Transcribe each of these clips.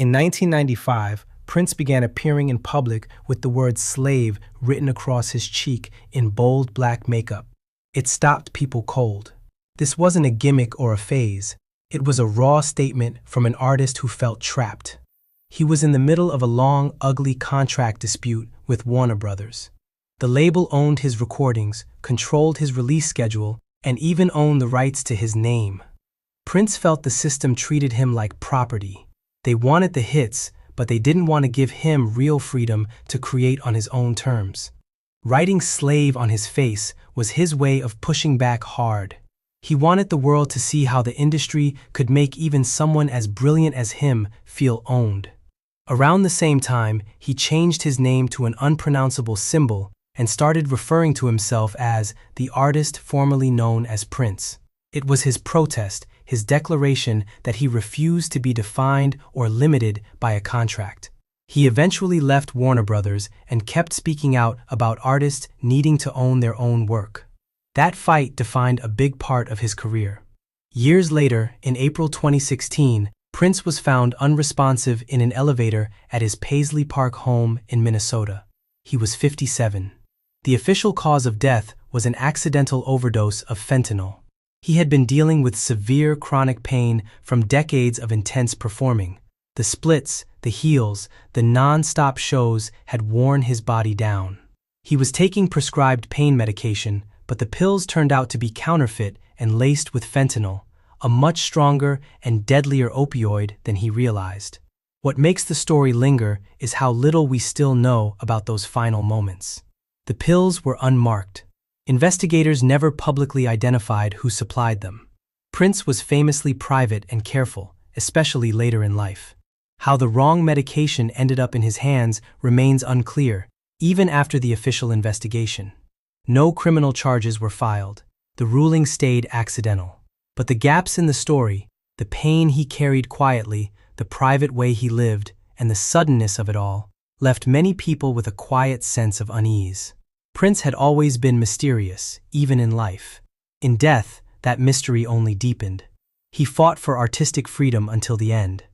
In 1995, Prince began appearing in public with the word slave written across his cheek in bold black makeup. It stopped people cold. This wasn't a gimmick or a phase. It was a raw statement from an artist who felt trapped. He was in the middle of a long, ugly contract dispute with Warner Brothers. The label owned his recordings, controlled his release schedule, and even owned the rights to his name. Prince felt the system treated him like property. They wanted the hits, but they didn't want to give him real freedom to create on his own terms. Writing "slave" on his face was his way of pushing back hard. He wanted the world to see how the industry could make even someone as brilliant as him feel owned. Around the same time, he changed his name to an unpronounceable symbol and started referring to himself as the artist formerly known as Prince. It was his protest, his declaration that he refused to be defined or limited by a contract. He eventually left Warner Brothers and kept speaking out about artists needing to own their own work. That fight defined a big part of his career. Years later, in April 2016, Prince was found unresponsive in an elevator at his Paisley Park home in Minnesota. He was 57. The official cause of death was an accidental overdose of fentanyl. He had been dealing with severe chronic pain from decades of intense performing. The splits, the heels, the non-stop shows had worn his body down. He was taking prescribed pain medication, but the pills turned out to be counterfeit and laced with fentanyl, a much stronger and deadlier opioid than he realized. What makes the story linger is how little we still know about those final moments. The pills were unmarked. Investigators never publicly identified who supplied them. Prince was famously private and careful, especially later in life. How the wrong medication ended up in his hands remains unclear, even after the official investigation. No criminal charges were filed. The ruling stayed accidental. But the gaps in the story, the pain he carried quietly, the private way he lived, and the suddenness of it all, left many people with a quiet sense of unease. Prince had always been mysterious, even in life. In death, that mystery only deepened. He fought for artistic freedom until the end.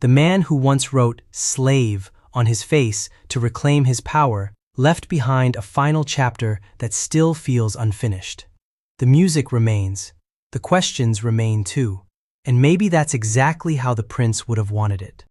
The man who once wrote "slave" on his face to reclaim his power left behind a final chapter that still feels unfinished. The music remains. The questions remain too. And maybe that's exactly how the Prince would have wanted it.